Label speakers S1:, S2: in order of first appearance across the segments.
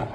S1: Hello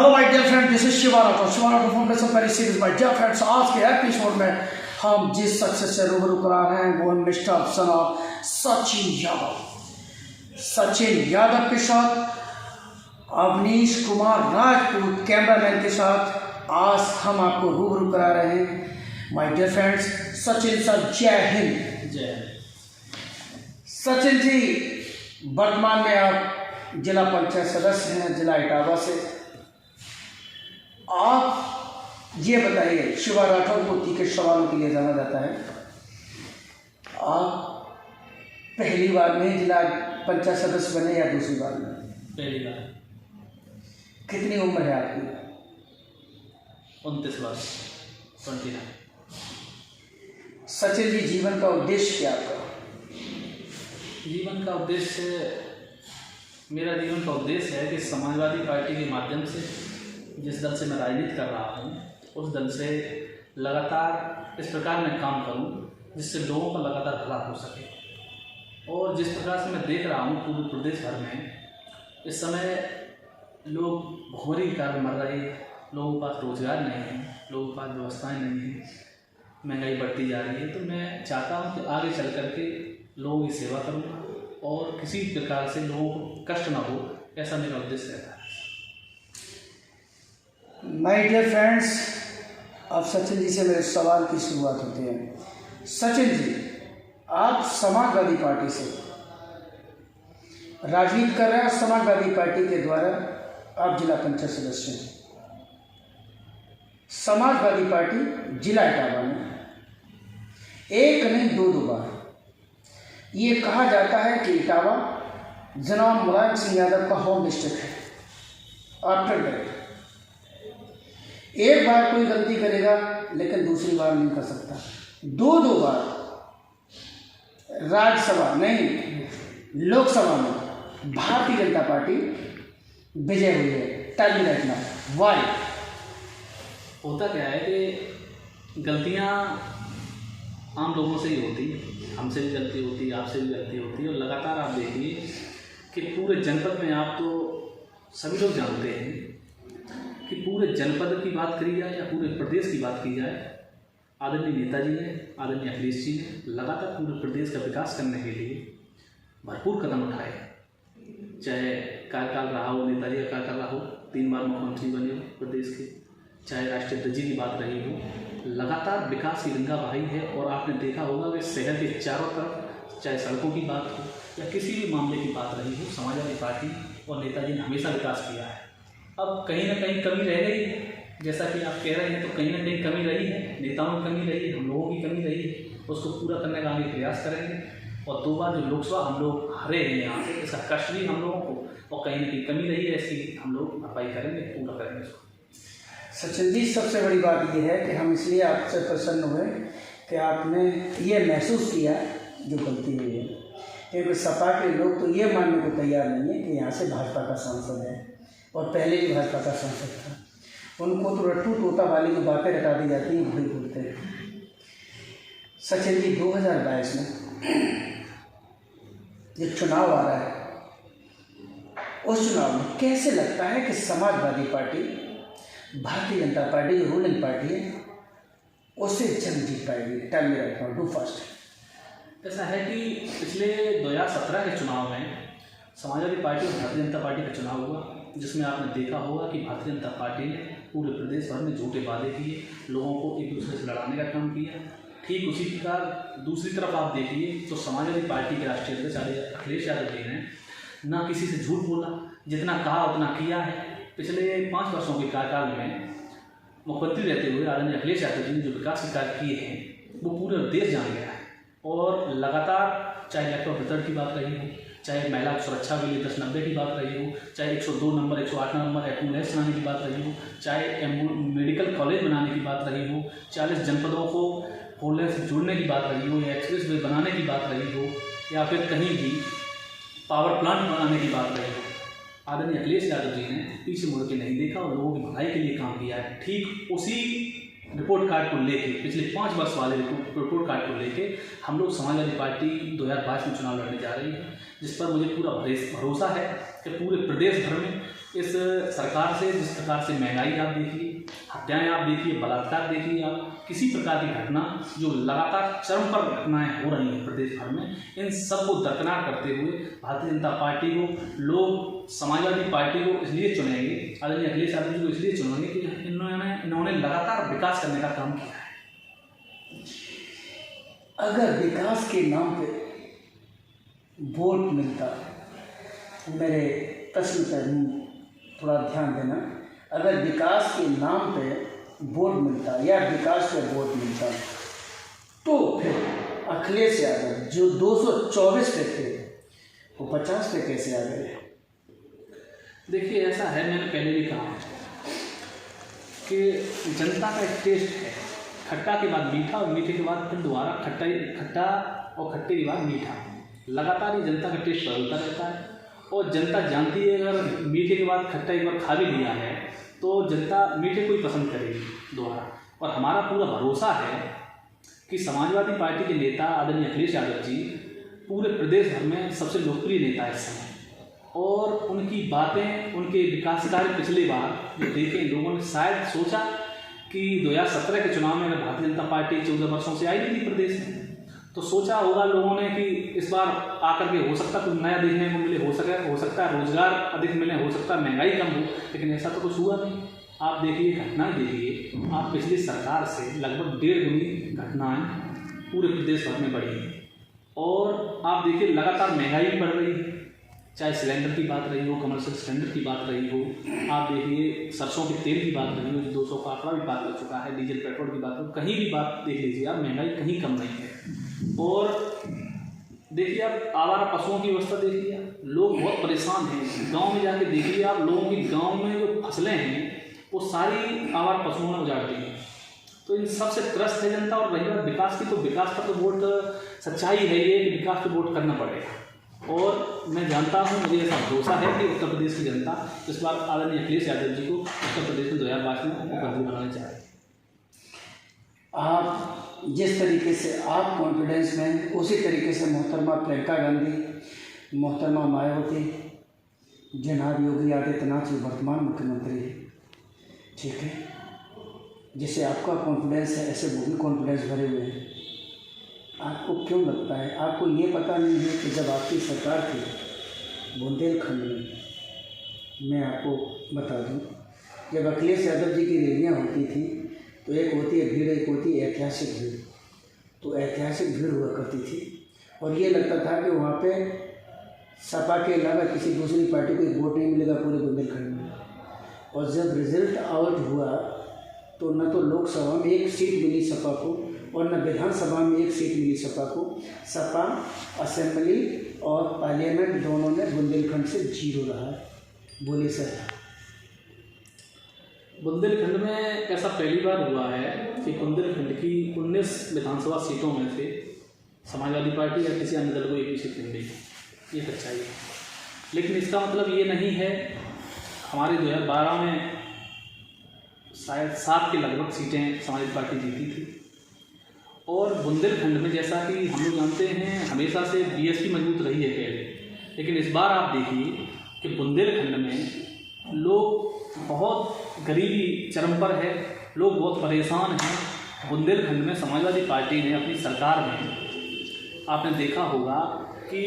S1: my dear friend, this is Shiva Rathore foundation Paris series. My dear friends, आज के episode में हम जिस शख्स से रूबरू करा रहे हैं वो मिस्टर सना सचिन यादव। सचिन यादव के साथ अवनीश कुमार राजपूत कैमरामैन के साथ आज हम आपको रूबरू करा रहे हैं। My dear friends, Sachin sir जय हिंद।
S2: जय।
S1: सचिन जी, वर्तमान में आप जिला पंचायत सदस्य हैं जिला इटावा से। आप ये बताइए, शिवा राठौर को तीखे सवालों के लिए जाना जाता है। आप पहली बार में जिला पंचायत सदस्य बने या दूसरी बार में?
S2: पहली बार।
S1: कितनी उम्र है आपकी?
S2: 29 वर्ष। 29।
S1: सचिन जी, जीवन का उद्देश्य क्या आपका?
S2: जीवन का उद्देश्य, मेरा जीवन का उद्देश्य है कि समाजवादी पार्टी के माध्यम से जिस दल से मैं राजनीति कर रहा हूँ उस दल से लगातार इस प्रकार मैं काम करूँ जिससे लोगों का लगातार भला हो सके। और जिस प्रकार से मैं देख रहा हूँ पूरे प्रदेश भर में इस समय लोग भुखमरी के कारण मर रहे हैं, लोगों के पास रोजगार नहीं है, लोगों के पास व्यवस्थाएं नहीं हैं, महंगाई बढ़ती जा रही है। तो मैं चाहता हूँ कि आगे चल कर के लोगों की सेवा करूँ और किसी प्रकार से लोगों को कष्ट ना हो, ऐसा मेरा उद्देश्य रहता है।
S1: माय डियर फ्रेंड्स, अब सचिन जी से मेरे सवाल की शुरुआत होती है। सचिन जी, आप समाजवादी पार्टी से राजनीति कर रहे हैं और समाजवादी पार्टी के द्वारा आप जिला पंचायत सदस्य हैं। समाजवादी पार्टी जिला इटावा में एक नहीं दो बार ये कहा जाता है कि इटावा जनाब मुलायम सिंह यादव का होम डिस्ट्रिक्ट है। आफ्टर दैट एक बार कोई गलती करेगा लेकिन दूसरी बार नहीं कर सकता। दो बार राज्यसभा नहीं लोकसभा में भारतीय जनता पार्टी विजय हुई है। Tell me right now why?
S2: होता क्या है कि गलतियाँ आम लोगों से ही होती, हमसे भी गलती होती, आपसे भी गलती होती है। और लगातार आप देखिए कि पूरे जनपद में, आप तो सभी लोग जानते हैं कि पूरे जनपद की बात करी जाए या पूरे प्रदेश की बात की जाए, आदरणीय नेताजी ने, आदरणीय अखिलेश जी ने लगातार पूरे प्रदेश का विकास करने के लिए भरपूर कदम उठाए। चाहे कार्यकाल रहा हो, नेताजी का कार्यकाल रहा हो, 3 बार मुख्यमंत्री बने हो प्रदेश के, चाहे राष्ट्रीय ध्वज की बात रही हो, लगातार विकास की गंगा बहाई है। और आपने देखा होगा कि शहर के चारों तरफ चाहे सड़कों की बात हो या किसी भी मामले की बात रही हो, समाजवादी पार्टी और नेताजी ने हमेशा विकास किया है। अब कहीं ना कहीं कमी रह गई है, जैसा कि आप कह रहे हैं, तो कहीं ना कहीं कमी रही है, नेताओं की कमी रही है, हम लोगों की कमी रही है, उसको पूरा करने का आगे प्रयास करेंगे। और 2 बार जो लोकसभा हम लोग हारे हैं यहाँ से, इसका कष्ट भी हम लोगों को, और कहीं ना कहीं कमी रही है, इसकी हम लोग भरपाई करेंगे, पूरा करेंगे इसको।
S1: सचिन जी, सबसे बड़ी बात यह है कि हम इसलिए आपसे प्रसन्न हुए कि आपने ये महसूस किया जो गलती हुई है। क्योंकि सपा के लोग तो ये मानने को तैयार नहीं है कि यहाँ से भाजपा का सांसद है और पहले भी भाजपा का सांसद था। उनको तो रट्टू तोता वाली जो बातें रटा दी जाती हैं वही बोलते हैं। सचिन जी, 2022 में जो चुनाव आ रहा है, उस चुनाव में कैसे लगता है कि समाजवादी पार्टी, भारतीय जनता पार्टी जो रूलिंग पार्टी है, उससे जंग जीत पाएगी? Tell me right now, do fast.
S2: ऐसा है कि पिछले 2017 के चुनाव में समाजवादी पार्टी और भारतीय जनता पार्टी का चुनाव हुआ, जिसमें आपने देखा होगा कि भारतीय जनता पार्टी ने पूरे प्रदेश भर में झूठे वादे किए, लोगों को एक दूसरे से लड़ाने का काम किया। ठीक उसी प्रकार दूसरी तरफ आप देखिए तो समाजवादी पार्टी के राष्ट्रीय अध्यक्ष अखिलेश यादव जी ने ना किसी से झूठ बोला, जितना कहा उतना किया है। पिछले 5 वर्षों के कार्यकाल में मुख्यमंत्री रहते हुए आदरणीय अखिलेश यादव जी ने जो विकास के कार्य किए हैं वो पूरे देश जान गया है। और लगातार चाहे लैपटॉप वितरण की बात रही हो, चाहे महिला सुरक्षा के लिए 1090 की बात रही हो, चाहे 102 नंबर 108 नंबर एम्बुलेंस बनाने की बात रही हो, चाहे मेडिकल कॉलेज बनाने की बात रही हो, 40 जनपदों को 4 लेन से जोड़ने की बात रही हो, या एक्सप्रेस वे बनाने की बात रही हो, या फिर कहीं भी पावर प्लांट बनाने की बात रही हो, आदरणीय अखिलेश यादव जी ने पीछे मुड़ के नहीं देखा और लोगों की भलाई के लिए काम किया है। ठीक उसी रिपोर्ट कार्ड को लेके, पिछले 5 वर्ष वाले रिपोर्ट कार्ड को लेके हम लोग समाजवादी पार्टी 2022 में चुनाव लड़ने जा रही है, जिस पर मुझे पूरा भरोसा है कि पूरे प्रदेश भर में इस सरकार से, जिस प्रकार से महंगाई आप देखिए, हत्याएं आप देखिए, बलात्कार देखिए, आप किसी प्रकार की घटना जो लगातार चरम पर घटनाएं हो रही हैं प्रदेश भर में, इन सब को दरकिनार करते हुए भारतीय जनता पार्टी को लोग, समाजवादी पार्टी को इसलिए चुनेंगे, आदरणीय अखिलेश यादव जी को इसलिए चुनेंगे कि इन्होंने लगातार विकास करने का काम किया है।
S1: अगर विकास के नाम पे वोट मिलता, मेरे प्रश्न पर थोड़ा ध्यान देना, अगर विकास के नाम पे वोट मिलता या विकास पे वोट मिलता, तो फिर अखिलेश यादव जो 224 पे थे वो 50 पे कैसे आ गए?
S2: देखिए, ऐसा है, मैंने पहले भी कहा कि जनता का एक टेस्ट है, खट्टा के बाद मीठा और मीठे के बाद फिर दोबारा खट्टा और खट्टे के बाद मीठा, लगातार ये जनता का टेस्ट बदलता रहता है। और जनता जानती है अगर मीठे के बाद खट्टा एक बार खा भी लिया है तो जनता मीठे को ही पसंद करेगी दोबारा। और हमारा पूरा भरोसा है कि समाजवादी पार्टी के नेता आदरणीय अखिलेश यादव जी पूरे प्रदेश भर में सबसे लोकप्रिय नेता इस समय, और उनकी बातें, उनके विकास कार्य पिछले बार जो देखे लोगों ने शायद सोचा कि 2017 के चुनाव में अगर भारतीय जनता पार्टी 14 वर्षों से आई नहीं थी प्रदेश में, तो सोचा होगा लोगों ने कि इस बार आकर के हो सकता कुछ नया देखने को मिले, हो सकता है रोजगार अधिक मिले, हो सकता है महंगाई कम हो, लेकिन ऐसा तो कुछ हुआ नहीं। आप देखिए, घटनाएं देखिए, आप पिछली सरकार से लगभग 1.5 गुनी घटनाएं पूरे प्रदेश भर में बढ़ी हैं। और आप देखिए लगातार महंगाई भी बढ़ रही है, चाहे सिलेंडर की बात रही हो, कमर्शियल सिलेंडर की बात रही हो, आप देखिए सरसों के तेल की बात रही हो जो 200 का आंकड़ा भी पार कर चुका है, डीजल पेट्रोल की बात हो, कहीं भी बात देख लीजिए आप, महंगाई कहीं कम नहीं है। और देखिए आप आवारा पशुओं की अवस्था देखिए, लोग बहुत परेशान हैं। गांव में जाके देखिए आप, लोगों की गांव में जो फसलें हैं वो सारी आवारा पशुओं ने उजाड़ दी हैं। तो इन सबसे त्रस्त है जनता। और रही बात विकास की, तो विकास पर तो वोट, सच्चाई है ये कि विकास पर वोट करना पड़ेगा। और मैं जानता हूँ, मुझे ऐसा भरोसा है कि उत्तर प्रदेश की जनता इस बार आदरणीय अखिलेश यादव जी को उत्तर प्रदेश में 2022 में मुख्यमंत्री बनाना चाह रही है।
S1: आप जिस तरीके से आप कॉन्फिडेंस में, उसी तरीके से मोहतरमा प्रियंका गांधी, मोहतरमा मायावती, जनाब योगी आदित्यनाथ जो वर्तमान मुख्यमंत्री है, ठीक है, जैसे आपका कॉन्फिडेंस है ऐसे वो भी कॉन्फिडेंस भरे हुए हैं। आपको क्यों लगता है, आपको ये पता नहीं है कि जब आपकी सरकार थी बुंदेलखंड में, मैं आपको बता दूं, जब अखिलेश यादव जी की रैलियाँ होती थी तो एक होती है भीड़, एक होती है ऐतिहासिक भीड़। तो ऐतिहासिक भीड़ हुआ करती थी और ये लगता था कि वहाँ पे सपा के अलावा किसी दूसरी पार्टी को वोट नहीं मिलेगा पूरे बुंदेलखंड में। और जब रिजल्ट आउट हुआ तो न तो लोकसभा में एक सीट मिली सपा को और न विधानसभा में एक सीट मिली सपा को। सपा असेंबली और पार्लियामेंट दोनों में बुंदेलखंड से 0 रहा है। बोलिए सर।
S2: बुंदेलखंड में ऐसा पहली बार हुआ है कि बुंदेलखंड की 19 विधानसभा सीटों में से समाजवादी पार्टी या किसी अन्य दल को एक भी सीट नहीं मिली, ये सच्चाई है। लेकिन इसका मतलब ये नहीं है, हमारे 2012 में शायद 7 के लगभग सीटें समाजवादी पार्टी जीती थी। और बुंदेलखंड में जैसा कि हम लोग जानते हैं हमेशा से बीएसपी मजबूत रही है पहले, लेकिन इस बार आप देखिए कि बुंदेलखंड में लोग बहुत गरीबी चरम पर है, लोग बहुत परेशान हैं। बुंदेलखंड में समाजवादी पार्टी ने अपनी सरकार में, आपने देखा होगा कि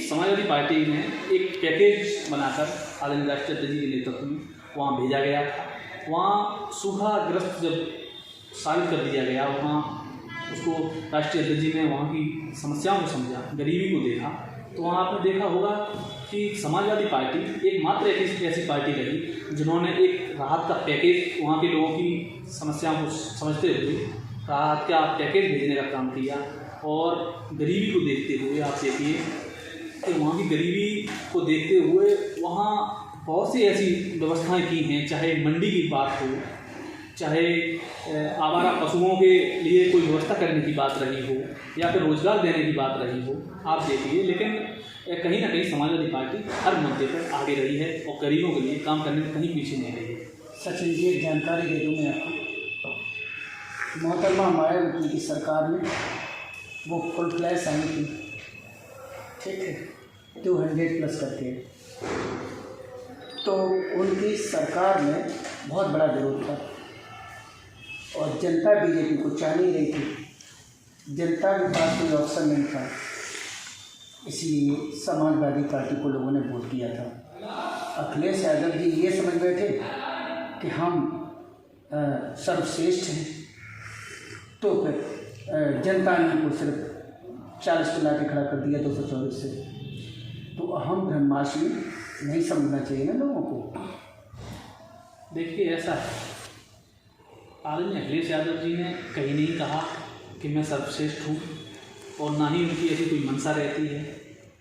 S2: समाजवादी पार्टी ने एक पैकेज बनाकर आदरणीय राष्ट्रीय अध्यक्ष जी के नेतृत्व में वहाँ भेजा गया था। वहाँ सूखाग्रस्त जब साबित कर दिया गया, वहाँ उसको राष्ट्रीय अध्यक्ष जी ने वहाँ की समस्याओं को समझा, गरीबी को देखा, तो वहाँ आपने देखा होगा कि समाजवादी पार्टी एकमात्र ऐसी पार्टी रही जिन्होंने एक राहत का पैकेज वहाँ के लोगों की समस्याओं को समझते हुए राहत का पैकेज भेजने का काम किया। और गरीबी को देखते हुए आप देखिए कि वहाँ की गरीबी को देखते हुए वहाँ बहुत सी ऐसी व्यवस्थाएं की हैं, चाहे मंडी की बात हो, चाहे आवारा पशुओं के लिए कोई व्यवस्था करने की बात रही हो, या फिर रोजगार देने की बात रही हो, आप देखिए। लेकिन कहीं ना कहीं समाजवादी पार्टी हर मुद्दे पर आगे रही है और गरीबों के लिए काम करने में कहीं पीछे नहीं रही है।
S1: सचिन जी एक जानकारी दे दूँ मैं आपको, मोहतरमा मायावती की सरकार में वो फुल फ्लैश आई थी, ठीक है, 200+ करके। तो उनकी सरकार में बहुत बड़ा विरोध था और जनता बीजेपी को चाह नहीं रही थी। जनता के पास कोई ऑप्शन नहीं था, इसलिए समाजवादी पार्टी को लोगों ने वोट किया था। अखिलेश यादव जी ये समझ बैठे कि हम सर्वश्रेष्ठ हैं, तो फिर जनता ने उनको सिर्फ 40 को ला के खड़ा कर दिया 224 से। तो अहम ब्रह्मास्मि नहीं समझना चाहिए ना लोगों को।
S2: देखिए ऐसा है, आदरणीय अखिलेश यादव जी ने कहीं नहीं कहा कि मैं सर्वश्रेष्ठ हूँ, और ना ही उनकी ऐसी कोई मंशा रहती है।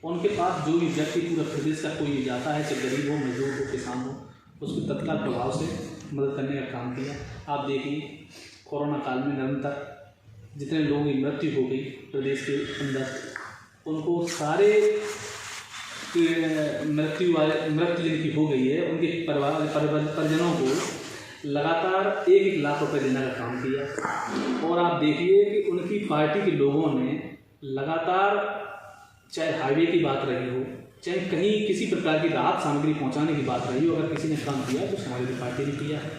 S2: उनके पास जो भी व्यक्ति पूरा प्रदेश का कोई जाता है, चाहे गरीब हो, मजदूर हो, किसान हो, उसको तत्काल प्रभाव से मदद करने का काम किया। आप देखिए कोरोना काल में निरंतर जितने लोगों की मृत्यु हो गई प्रदेश के अंदर, उनको सारे मृत्यु जिनकी हो गई है उनके परिजनों को लगातार 1-1 लाख रुपए देने का काम किया। और आप देखिए कि उनकी पार्टी के लोगों ने लगातार, चाहे हाईवे की बात रही हो, चाहे कहीं किसी प्रकार की राहत सामग्री पहुंचाने की बात रही हो, अगर किसी ने काम किया तो समाजवादी पार्टी ने किया है।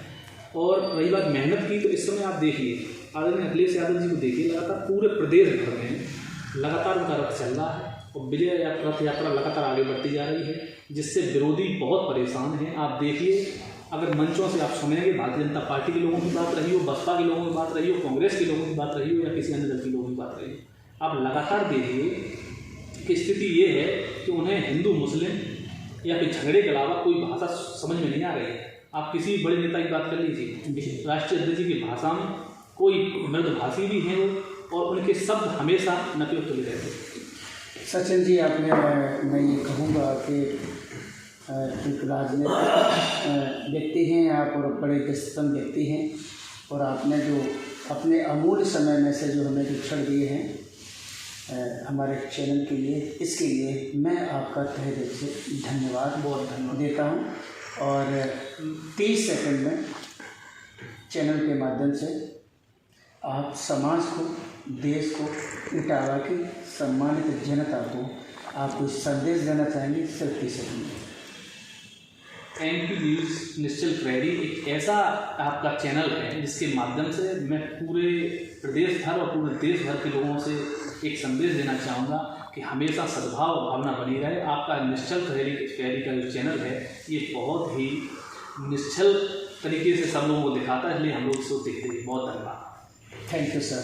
S2: और रही बात मेहनत की, तो इस समय आप देखिए आदरणीय अखिलेश यादव जी को देखिए, लगातार पूरे प्रदेश भर में लगातार उनका रथ चल रहा है और विजय रथ यात्रा लगातार आगे बढ़ती जा रही है, जिससे विरोधी बहुत परेशान हैं। आप देखिए, अगर मंचों से आप सुनेंगे, भारतीय जनता पार्टी के लोगों की बात रही हो, बसपा के लोगों की बात रही हो, कांग्रेस के लोगों की बात रही हो, या किसी अन्य दल के लोगों की बात रही हो, आप लगातार देखिए कि स्थिति ये है कि उन्हें हिंदू मुस्लिम या फिर झगड़े के अलावा कोई भाषा समझ में नहीं आ रही है। आप किसी बड़े नेता की बात कर लीजिए, राष्ट्रीय अध्यक्ष जी की भाषा में कोई मृदभाषी भी हैं वो, और उनके शब्द हमेशा नपे तुले रहते हैं।
S1: सचिन जी, आपने मैं ये कहूँगा कि एक राजनीतिक व्यक्ति हैं आप और बड़े दस्तन व्यक्ति हैं, और आपने जो अपने अमूल्य समय में से जो हमें जो क्षण दिए हैं हमारे चैनल के लिए, इसके लिए मैं आपका तहे दिल से बहुत धन्यवाद देता हूँ। और 30 सेकंड में चैनल के माध्यम से आप समाज को, देश को, इटावा की सम्मानित जनता को आप कोई संदेश देना चाहेंगे? सिर्फ 30 सेकंड में।
S2: MP न्यूज़ निश्चल प्रहरी एक ऐसा आपका चैनल है जिसके माध्यम से मैं पूरे प्रदेश भर और पूरे देश भर के लोगों से एक संदेश देना चाहूँगा कि हमेशा सद्भाव भावना बनी रहे। आपका निश्चल प्रहरी का जो चैनल है ये बहुत ही निश्चल तरीके से सब लोगों को दिखाता है, इसलिए हम लोग इसको देखते हैं। बहुत धन्यवाद।
S1: Thank you sir.